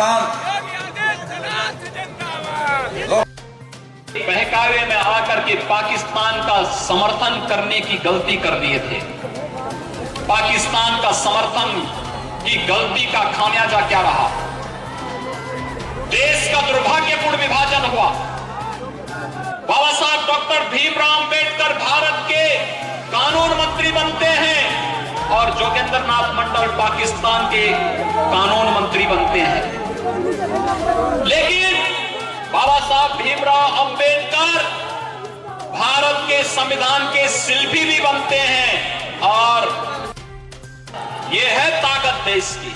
पाकिस्तान बहकावे में आकर के पाकिस्तान का समर्थन करने की गलती कर दिए थे। पाकिस्तान का समर्थन की गलती का खामियाजा क्या रहा? देश का दुर्भाग्यपूर्ण विभाजन हुआ। बाबा साहब डॉक्टर भीमराव अंबेडकर भारत के कानून मंत्री बनते हैं और जोगेंद्र नाथ मंडल पाकिस्तान के कानून मंत्री बनते हैं। लेकिन बाबा साहब भीमराव अंबेडकर भारत के संविधान के शिल्पी भी बनते हैं और यह है ताकत देश की।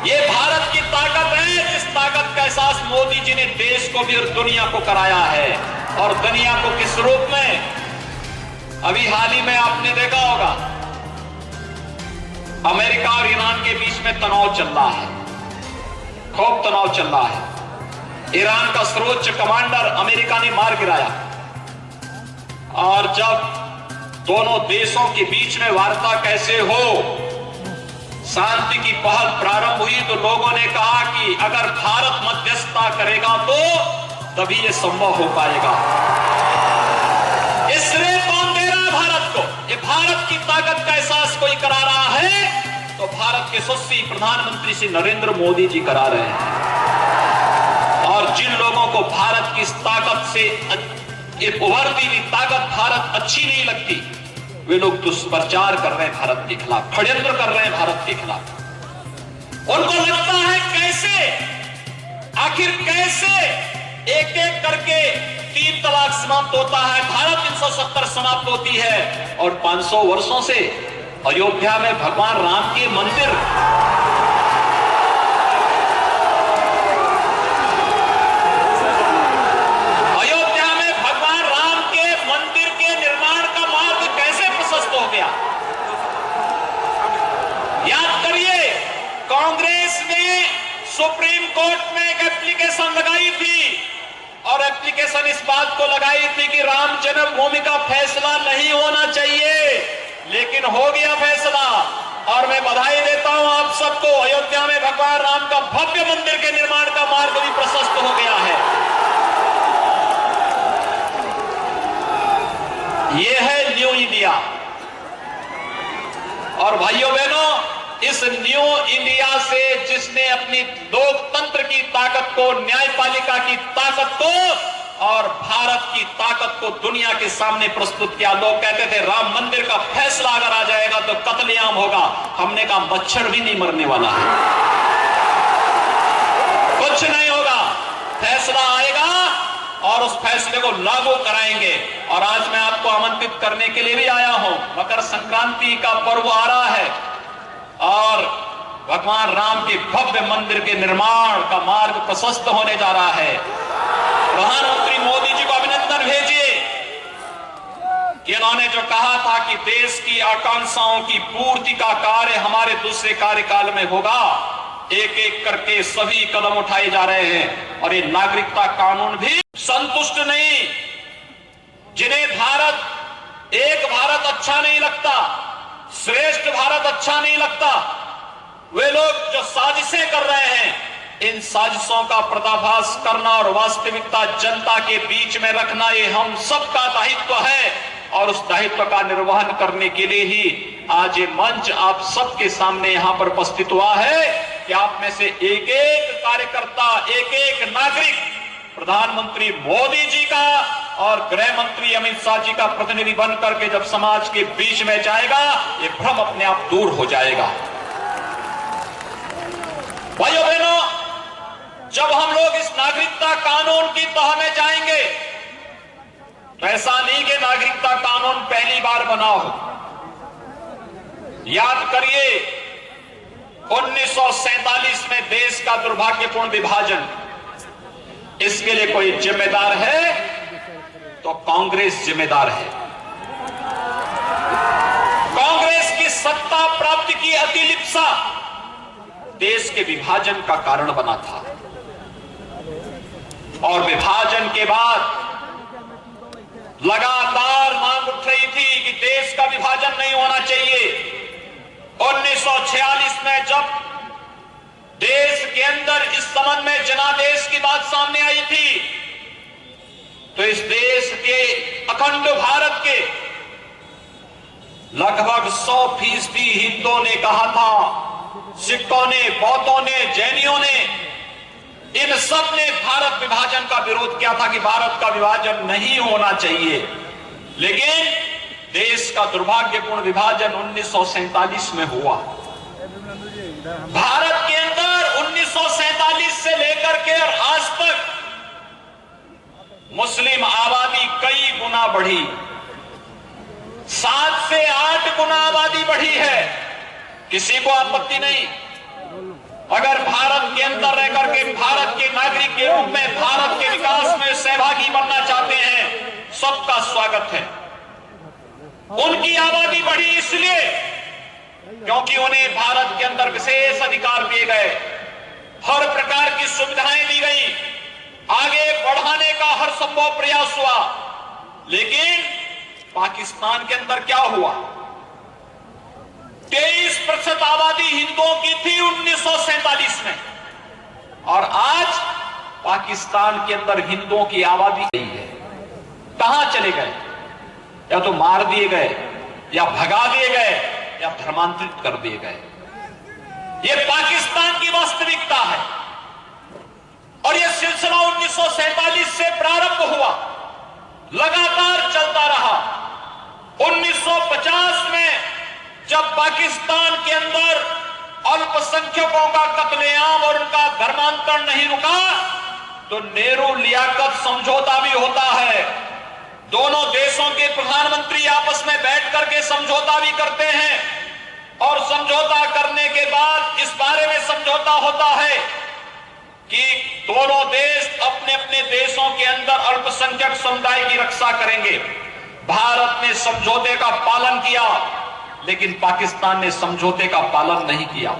ये भारत की ताकत है, जिस ताकत का एहसास मोदी जी ने देश को भी और दुनिया को कराया है। और दुनिया को किस रूप में? अभी हाल ही में आपने देखा होगा अमेरिका और ईरान के बीच में तनाव चल रहा है, खूब तनाव चल रहा है। ईरान का सर्वोच्च कमांडर अमेरिका ने मार गिराया और जब दोनों देशों के बीच में वार्ता कैसे हो, शांति की पहल प्रारंभ हुई तो लोगों ने कहा कि अगर भारत मध्यस्थता करेगा तो तभी यह संभव हो पाएगा। इसलिए कौन दे रहा है भारत को? ये भारत की ताकत का एहसास कोई करा रहा है तो भारत के यशस्वी प्रधानमंत्री श्री नरेंद्र मोदी जी करा रहे हैं। और जिन लोगों को भारत की इस ताकत से उभरती हुई ताकत भारत अच्छी नहीं लगती, वे लोग दुष्प्रचार कर रहे हैं भारत के खिलाफ, षड्यंत्र कर रहे हैं भारत के खिलाफ। उनको लगता है कैसे, आखिर कैसे एक एक करके 3 तलाक समाप्त होता है, भारत 370 समाप्त होती है और 500 वर्षों से अयोध्या में भगवान राम के मंदिर सुप्रीम कोर्ट में एक एप्लीकेशन लगाई थी और एप्लीकेशन इस बात को लगाई थी कि राम जन्मभूमि का फैसला नहीं होना चाहिए, लेकिन हो गया फैसला। और मैं बधाई देता हूं आप सबको, अयोध्या में भगवान राम का भव्य मंदिर के निर्माण का मार्ग भी प्रशस्त हो गया है। यह है न्यू इंडिया। और भाइयों बहनों, इस न्यू इंडिया से जिसने अपनी लोकतंत्र की ताकत को, न्यायपालिका की ताकत को और भारत की ताकत को दुनिया के सामने प्रस्तुत किया। लोग कहते थे राम मंदिर का फैसला अगर आ जाएगा तो कत्लेआम होगा। हमने कहा मच्छर भी नहीं मरने वाला है, कुछ नहीं होगा, फैसला आएगा और उस फैसले को लागू कराएंगे। और आज मैं आपको आमंत्रित करने के लिए भी आया हूं। मकर संक्रांति का पर्व आ रहा है और भगवान राम के भव्य मंदिर के निर्माण का मार्ग प्रशस्त होने जा रहा है। प्रधानमंत्री मोदी जी को अभिनंदन भेजिए कि इन्होंने जो कहा था कि देश की आकांक्षाओं की पूर्ति का कार्य हमारे दूसरे कार्यकाल में होगा, एक एक करके सभी कदम उठाए जा रहे हैं। और ये नागरिकता कानून भी संतुष्ट नहीं, जिन्हें भारत एक भारत अच्छा नहीं लगता, श्रेष्ठ भारत अच्छा नहीं लगता, वे लोग जो साजिशें कर रहे हैं, इन साजिशों का पर्दाफाश करना और वास्तविकता जनता के बीच में रखना, ये हम सबका दायित्व है। और उस दायित्व का निर्वहन करने के लिए ही आज ये मंच आप सबके सामने यहां पर उपस्थित हुआ है कि आप में से एक एक कार्यकर्ता, एक एक नागरिक प्रधानमंत्री मोदी जी का और गृह मंत्री अमित शाह जी का प्रतिनिधि बन करके जब समाज के बीच में जाएगा, ये भ्रम अपने आप दूर हो जाएगा। भाइयों बहनों, जब हम लोग इस नागरिकता कानून की तह में जाएंगे, तो ऐसा नहीं कि नागरिकता कानून पहली बार बना हो। याद करिए 1947 में देश का दुर्भाग्यपूर्ण विभाजन, इसके लिए कोई जिम्मेदार है तो कांग्रेस जिम्मेदार है। कांग्रेस की सत्ता प्राप्ति की अतिलिप्सा देश के विभाजन का कारण बना था और विभाजन के बाद लगातार मांग उठ रही थी कि देश का विभाजन नहीं होना चाहिए। 1946 में जब संबंध में जनादेश की बात सामने आई थी, तो इस देश के अखंड भारत के लगभग 100% हिंदुओं ने कहा था, सिखों ने, बौद्धों ने, जैनियों ने, इन सब ने भारत विभाजन का विरोध किया था कि भारत का विभाजन नहीं होना चाहिए। लेकिन देश का दुर्भाग्यपूर्ण विभाजन 1947 में हुआ। भारत के अंदर 1947 से लेकर के और आज तक मुस्लिम आबादी कई गुना बढ़ी, 7 से 8 गुना आबादी बढ़ी है। किसी को आपत्ति नहीं। अगर भारत के अंदर रहकर के भारत के नागरिक के रूप में भारत के विकास में सहभागी बनना चाहते हैं, सबका स्वागत है। उनकी आबादी बढ़ी इसलिए क्योंकि उन्हें भारत के अंदर विशेष अधिकार दिए गए, हर प्रकार की सुविधाएं दी गई, आगे बढ़ाने का हर संभव प्रयास हुआ। लेकिन पाकिस्तान के अंदर क्या हुआ? 23% आबादी हिंदुओं की थी 1947 में, और आज पाकिस्तान के अंदर हिंदुओं की आबादी नहीं है। कहां चले गए? या तो मार दिए गए, या भगा दिए गए, या धर्मांतरित कर दिए गए। यह पाकिस्तान की वास्तविकता है। और यह सिलसिला 1947 से प्रारंभ हुआ, लगातार चलता रहा। 1950 में जब पाकिस्तान के अंदर अल्पसंख्यकों का कत्लेआम और उनका धर्मांतरण नहीं रुका, तो नेहरू लियाकत समझौता भी होता है। दोनों देशों के प्रधानमंत्री आपस में बैठ करके समझौता भी करते हैं, और समझौता करने के बाद इस बारे में समझौता होता है कि दोनों देश अपने अपने देशों के अंदर अल्पसंख्यक समुदाय की रक्षा करेंगे। भारत ने समझौते का पालन किया, लेकिन पाकिस्तान ने समझौते का पालन नहीं किया।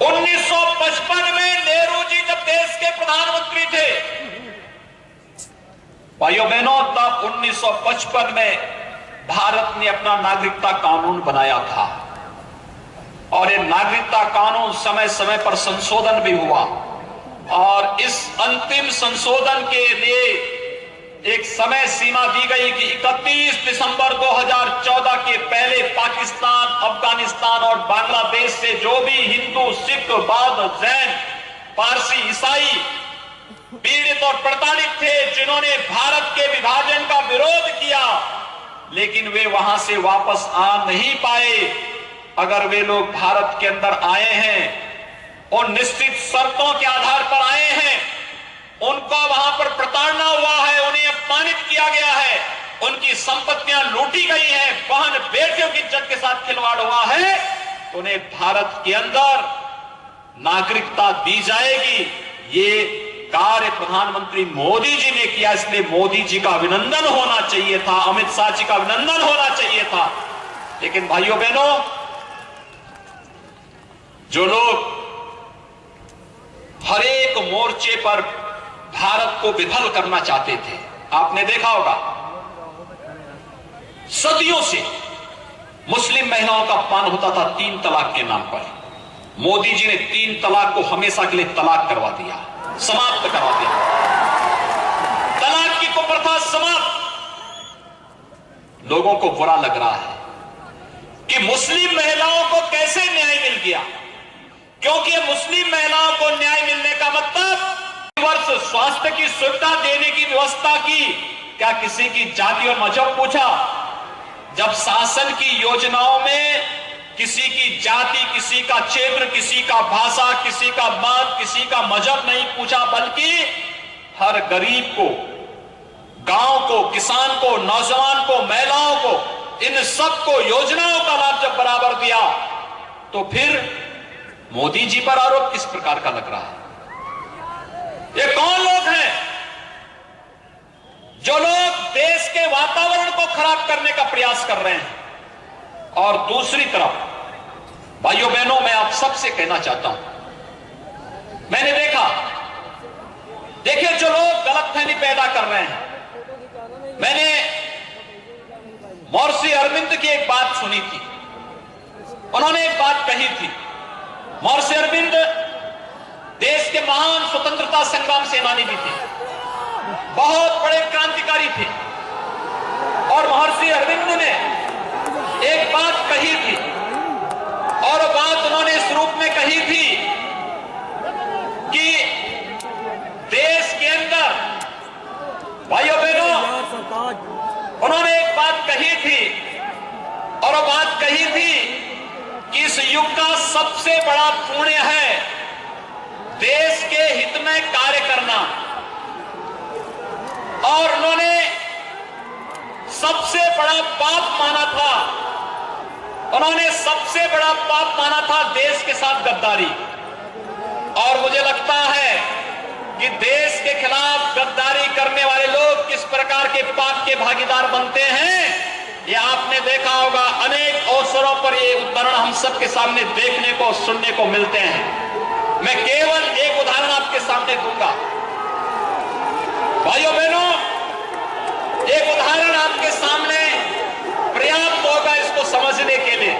1955 में नेहरू जी जब देश के प्रधानमंत्री थे, भाइयों बहनों, तब 1955 में भारत ने अपना नागरिकता कानून बनाया था, और ये नागरिकता कानून समय समय पर संशोधन भी हुआ। और इस अंतिम संशोधन के लिए एक समय सीमा दी गई कि 31 दिसंबर 2014 के पहले पाकिस्तान, अफगानिस्तान और बांग्लादेश से जो भी हिंदू, सिख, बौद्ध, जैन, पारसी, ईसाई पीड़ित और प्रताड़ित थे, जिन्होंने भारत के विभाजन का विरोध किया, लेकिन वे वहां से वापस आ नहीं पाए। अगर वे लोग भारत के अंदर आए हैं और निश्चित शर्तों के आधार पर आए हैं, उनको वहां पर प्रताड़ना हुआ है, उन्हें अपमानित किया गया है, उनकी संपत्तियां लूटी गई हैं, बहन बेटियों की इज्जत के साथ खिलवाड़ हुआ है, तो उन्हें भारत के अंदर नागरिकता दी जाएगी। ये कार्य प्रधानमंत्री मोदी जी ने किया, इसलिए मोदी जी का अभिनंदन होना चाहिए था, अमित शाह जी का अभिनंदन होना चाहिए था। लेकिन भाइयों बहनों, जो लोग हर एक मोर्चे पर भारत को विफल करना चाहते थे, आपने देखा होगा सदियों से मुस्लिम महिलाओं का अपमान होता था 3 तलाक के नाम पर। मोदी जी ने 3 तलाक को हमेशा के लिए तलाक करवा दिया, समाप्त करवा दिया। तलाक की कुप्रथा समाप्त। लोगों को बुरा लग रहा है कि मुस्लिम महिलाओं को कैसे न्याय मिल गया, क्योंकि मुस्लिम महिलाओं को न्याय मिलने का मतलब वर्ष स्वास्थ्य की सुविधा देने की व्यवस्था की। क्या किसी की जाति और मजहब पूछा? जब शासन की योजनाओं में किसी की जाति, किसी का क्षेत्र, किसी का भाषा, किसी का मत, किसी का मजहब नहीं पूछा, बल्कि हर गरीब को, गांव को, किसान को, नौजवान को, महिलाओं को, इन सबको योजनाओं का लाभ जब बराबर दिया, तो फिर मोदी जी पर आरोप किस प्रकार का लग रहा है? ये कौन लोग हैं जो लोग देश के वातावरण को खराब करने का प्रयास कर रहे हैं? और दूसरी तरफ भाइयों बहनों, मैं आप सबसे कहना चाहता हूं, मैंने देखिए जो लोग गलतफहमी पैदा कर रहे हैं, मैंने महर्षि अरविंद की एक बात सुनी थी। उन्होंने एक बात कही थी। महर्षि अरविंद देश के महान स्वतंत्रता संग्राम सेनानी भी थे, बहुत बड़े क्रांतिकारी थे। और महर्षि अरविंद ने एक बात कही थी, और बात उन्होंने इस रूप में कही थी कि देश के अंदर, भाइयों बहनों, उन्होंने एक बात कही थी, और वो बात कही थी कि इस युग का सबसे बड़ा पुण्य है देश के हित में कार्य करना। और उन्होंने सबसे बड़ा पाप माना था, उन्होंने सबसे बड़ा पाप माना था देश के साथ गद्दारी। और मुझे लगता है कि देश के खिलाफ गद्दारी करने वाले लोग किस प्रकार के पाप के भागीदार बनते हैं, ये आपने देखा होगा। अनेक अवसरों पर ये उदाहरण हम सबके सामने देखने को, सुनने को मिलते हैं। मैं केवल एक उदाहरण आपके सामने दूंगा। भाइयों बहनों, एक उदाहरण आपके सामने पर्याप्त होगा इसको समझने के लिए।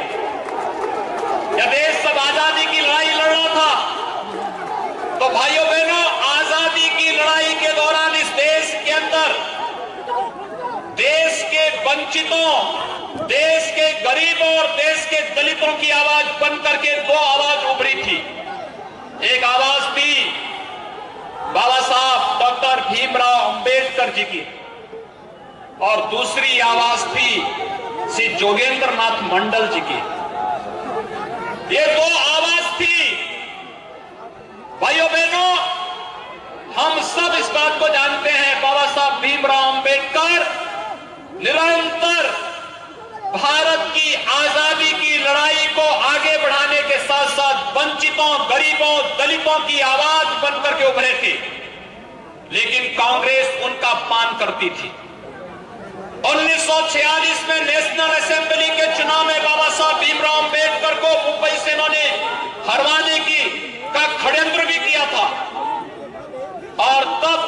यह देश सब आजादी की लड़ाई लड़ रहा था, तो भाइयों बहनों, आजादी की लड़ाई के दौरान इस देश के अंदर देश के वंचितों, देश के गरीबों और देश के दलितों की आवाज बन करके दो आवाज उभरी थी। एक आवाज थी बाबा साहब डॉक्टर भीमराव अंबेडकर जी की, और दूसरी आवाज थी श्री जोगेंद्र नाथ मंडल जी की। ये दो आवाज थी। भाइयों बहनों, हम सब इस बात को जानते हैं, बाबा साहब भीमराव अंबेडकर निरंतर भारत की आजादी की लड़ाई को आगे बढ़ाने के साथ साथ वंचितों, गरीबों, दलितों की आवाज बनकर के उभरे थे। लेकिन कांग्रेस उनका पान करती थी। 1946 में नेशनल असेंबली के चुनाव में बाबा साहब भीमराव अंबेडकर को मुंबई से इन्होंने हरवाने का षड्यंत्र भी किया था। और तब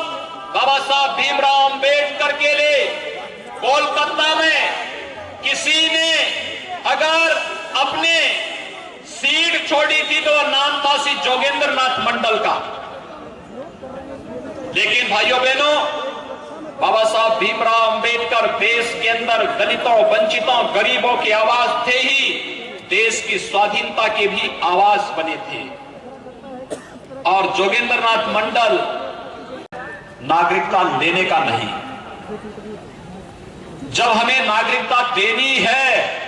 बाबा साहब भीमराव अंबेडकर के लिए कोलकाता में किसी ने अगर अपने सीट छोड़ी थी तो नाम था श्री जोगेंद्र नाथ मंडल का। लेकिन भाइयों बहनों, बाबा साहब भीमराव अंबेडकर देश के अंदर दलितों, वंचितों, गरीबों की आवाज थे ही, देश की स्वाधीनता के भी आवाज बने थे। और जोगेंद्र नाथ मंडल नागरिकता लेने का नहीं। जब हमें नागरिकता देनी है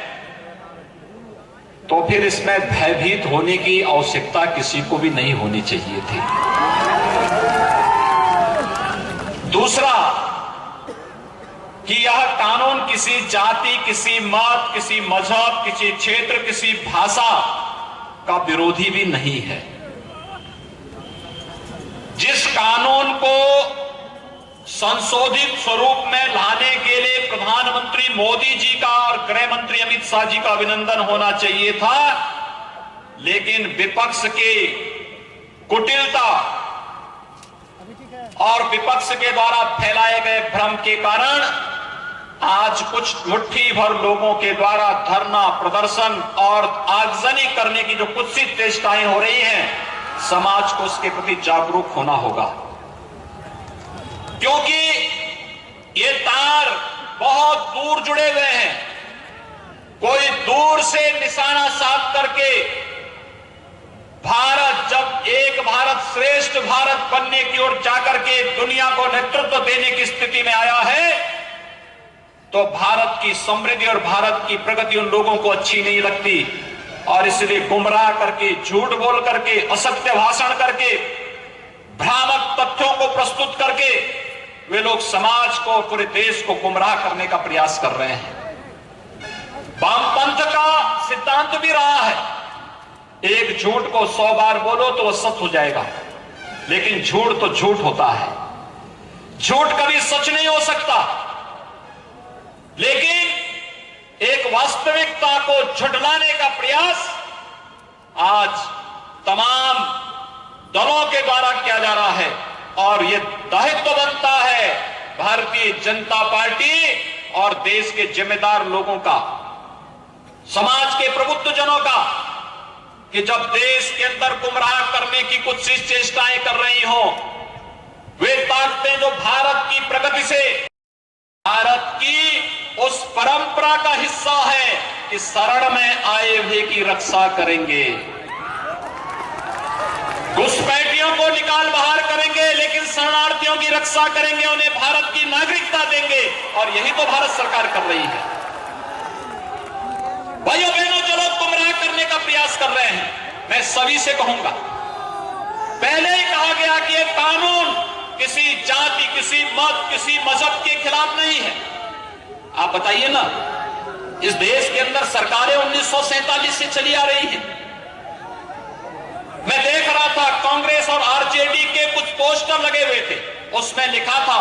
तो फिर इसमें भयभीत होने की आवश्यकता किसी को भी नहीं होनी चाहिए थी। दूसरा कि यह कानून किसी जाति, किसी मत, किसी मजहब, किसी क्षेत्र, किसी भाषा का विरोधी भी नहीं है। जिस कानून को संशोधित स्वरूप में लाने के लिए प्रधानमंत्री मोदी जी का और गृह मंत्री अमित शाह जी का अभिनंदन होना चाहिए था, लेकिन विपक्ष की कुटिलता और विपक्ष के द्वारा फैलाए गए भ्रम के कारण आज कुछ मुट्ठी भर लोगों के द्वारा धरना, प्रदर्शन और आगजनी करने की जो कुत्सित चेष्टाएं हो रही हैं, समाज को उसके प्रति जागरूक होना होगा। क्योंकि ये तार बहुत दूर जुड़े हुए हैं। कोई दूर से निशाना साध करके भारत जब एक भारत श्रेष्ठ भारत बनने की ओर जाकर के दुनिया को नेतृत्व देने की स्थिति में आया है, तो भारत की समृद्धि और भारत की प्रगति उन लोगों को अच्छी नहीं लगती, और इसलिए गुमराह करके, झूठ बोल करके, असत्य भाषण करके, भ्रामक तथ्यों को प्रस्तुत करके वे लोग समाज को, पूरे देश को गुमराह करने का प्रयास कर रहे हैं। वामपंथ का सिद्धांत भी रहा है, एक झूठ को 100 बार बोलो तो वह सच हो जाएगा, लेकिन झूठ तो झूठ होता है। झूठ कभी सच नहीं हो सकता। लेकिन एक वास्तविकता को झुठलाने का प्रयास आज तमाम दलों के द्वारा किया जा रहा है, और यह दायित्व बनता है भारतीय जनता पार्टी और देश के जिम्मेदार लोगों का, समाज के प्रबुद्ध जनों का, कि जब देश के अंदर गुमराह करने की कुत्सित चेष्टाएं कर रही हो, वे ताकतें जो भारत की प्रगति से, भारत की उस परंपरा का हिस्सा है कि शरण में आए हुए की रक्षा करेंगे, घुसपैठियों को निकाल बाहर करेंगे, लेकिन शरणार्थियों की रक्षा करेंगे, उन्हें भारत की नागरिकता देंगे। और यही तो भारत सरकार कर रही है। भाइयों बहनों, जो लोग गुमराह करने का प्रयास कर रहे हैं, मैं सभी से कहूंगा, पहले ही कहा गया कि यह कानून किसी जाति, किसी मत, किसी मजहब के खिलाफ नहीं है। आप बताइए ना, इस देश के अंदर सरकारें 1947 से चली आ रही हैं। मैं देख रहा था कांग्रेस और आरजेडी के कुछ पोस्टर लगे हुए थे, उसमें लिखा था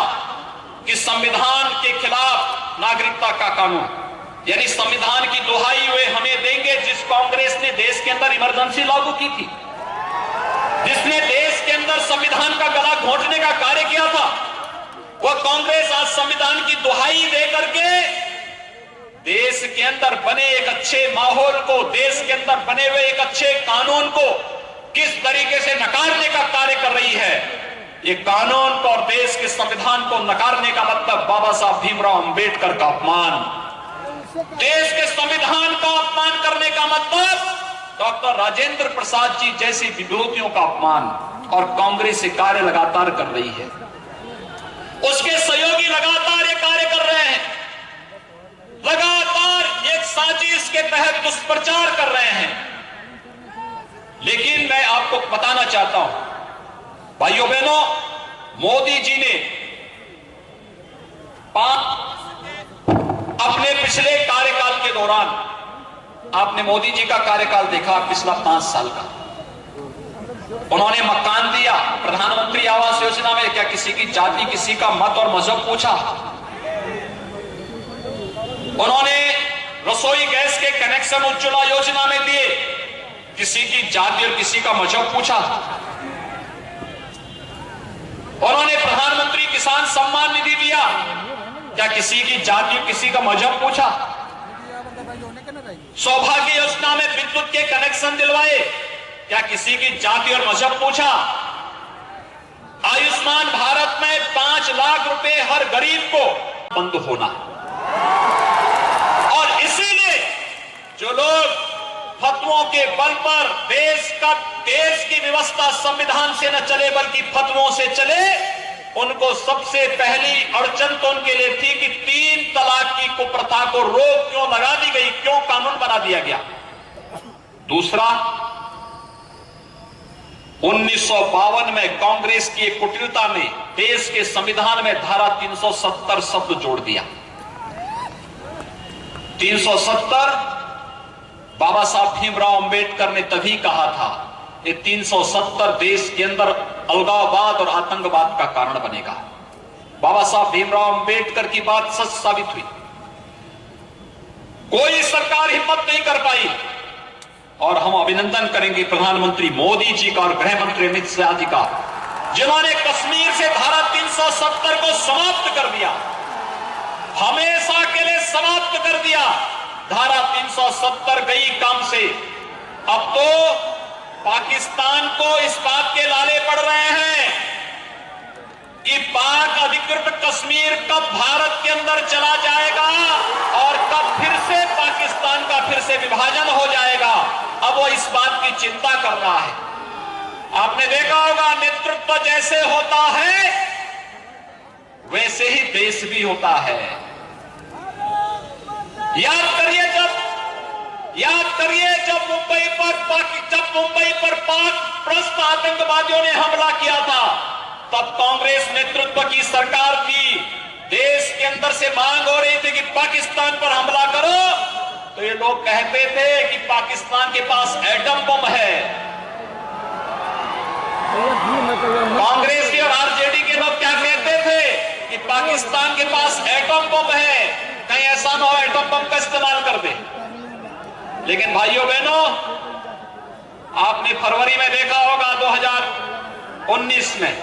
कि संविधान के खिलाफ नागरिकता का कानून, यानी संविधान की दुहाई वे हमें देंगे जिस कांग्रेस ने देश के अंदर इमरजेंसी लागू की थी, जिसने देश के अंदर संविधान का गला घोंटने का कार्य किया था। वह कांग्रेस आज संविधान की दुहाई दे करके देश के अंदर बने एक अच्छे माहौल को, देश के अंदर बने हुए एक अच्छे कानून को किस तरीके से नकारने का कार्य कर रही है। ये कानून को और देश के संविधान को नकारने का मतलब बाबा साहब भीमराव अंबेडकर का अपमान, देश के संविधान का अपमान करने का मतलब डॉक्टर राजेंद्र प्रसाद जी जैसी विभूतियों का अपमान। और कांग्रेस ये कार्य लगातार कर रही है, उसके सहयोगी लगातार ये कार्य कर रहे हैं, लगातार एक साजिश के तहत दुष्प्रचार कर रहे हैं। लेकिन मैं आपको बताना चाहता हूं भाइयों बहनों, मोदी जी ने अपने पिछले कार्यकाल के दौरान, आपने मोदी जी का कार्यकाल देखा पिछला 5 साल का, उन्होंने मकान दिया, प्रधानमंत्री आवास योजना में क्या किसी की जाति, किसी का मत और मजहब पूछा? उन्होंने रसोई गैस के कनेक्शन उज्ज्वला योजना में दिए, किसी की जाति और किसी का मजहब पूछा? उन्होंने प्रधानमंत्री किसान सम्मान निधि दिया, क्या किसी की जाति और किसी का मजहब पूछा? सौभाग्य योजना में विद्युत के कनेक्शन दिलवाए, क्या किसी की जाति और मजहब पूछा? आयुष्मान भारत में 5 लाख रुपए हर गरीब को बंद होना। और इसीलिए जो लोग फतवों के बल पर देश की व्यवस्था संविधान से न चले बल्कि फतवों से चले, उनको सबसे पहली अड़चन तो उनके लिए थी कि 3 तलाक की कुप्रथा को रोक क्यों लगा दी गई, क्यों कानून बना दिया गया। दूसरा, 1952 में कांग्रेस की एक कुटिलता ने देश के संविधान में धारा 370 शब्द जोड़ दिया। 370 बाबा साहब भीमराव अंबेडकर ने तभी कहा था, ये 370 देश के अंदर अलगाववाद और आतंकवाद का कारण बनेगा। बाबा साहब भीमराव अंबेडकर की बात सच साबित हुई। कोई सरकार हिम्मत नहीं कर पाई। और हम अभिनंदन करेंगे प्रधानमंत्री मोदी जी का और गृह मंत्री अमित शाह जी का, जिन्होंने कश्मीर से धारा 370 को समाप्त कर दिया, हमेशा के लिए समाप्त कर दिया। धारा 370 गई काम से। अब तो पाकिस्तान को इस बात के लाले पड़ रहे हैं कि पाक अधिकृत कश्मीर कब भारत के अंदर चला जाएगा और कब फिर से पाकिस्तान का फिर से विभाजन हो जाएगा। अब वो इस बात की चिंता कर रहा है। आपने देखा होगा, नेतृत्व जैसे होता है वैसे ही देश भी होता है। याद करिए जब मुंबई पर पाक प्रस्त आतंकवादियों ने हमला किया था, तब कांग्रेस नेतृत्व की सरकार थी। देश के अंदर से मांग हो रही थी कि पाकिस्तान पर हमला करो, तो ये लोग कहते थे कि पाकिस्तान के पास एटम बम है। कांग्रेस के और आरजेडी के लोग क्या कहते थे कि पाकिस्तान के पास एटम बम है, कहीं ऐसा ना हो एटम बम का इस्तेमाल कर दे। लेकिन भाइयों बहनों, आपने फरवरी में देखा होगा 2019 में,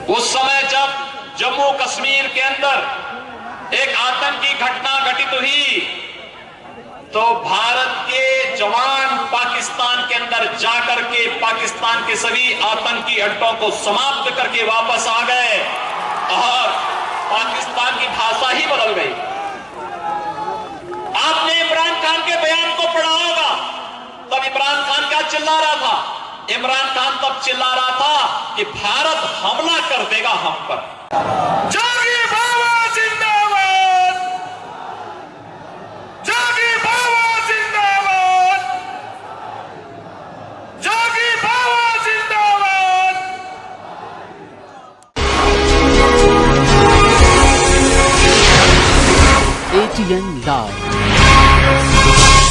उस समय जब जम्मू कश्मीर के अंदर एक आतंकी घटना घटित हुई, तो भारत के जवान पाकिस्तान के अंदर जाकर के पाकिस्तान के सभी आतंकी अड्डों को समाप्त करके वापस आ गए और पाकिस्तान की भाषा ही बदल गई। आपने इमरान खान के बयान को पढ़ा होगा। तब इमरान खान क्या चिल्ला रहा था? इमरान खान तब चिल्ला रहा था कि भारत हमला कर देगा हम पर। जागी बाबा जिंदाबाद, जागी बाबा जिंदाबाद, जागी बाबा जिंदाबाद। ATN Live।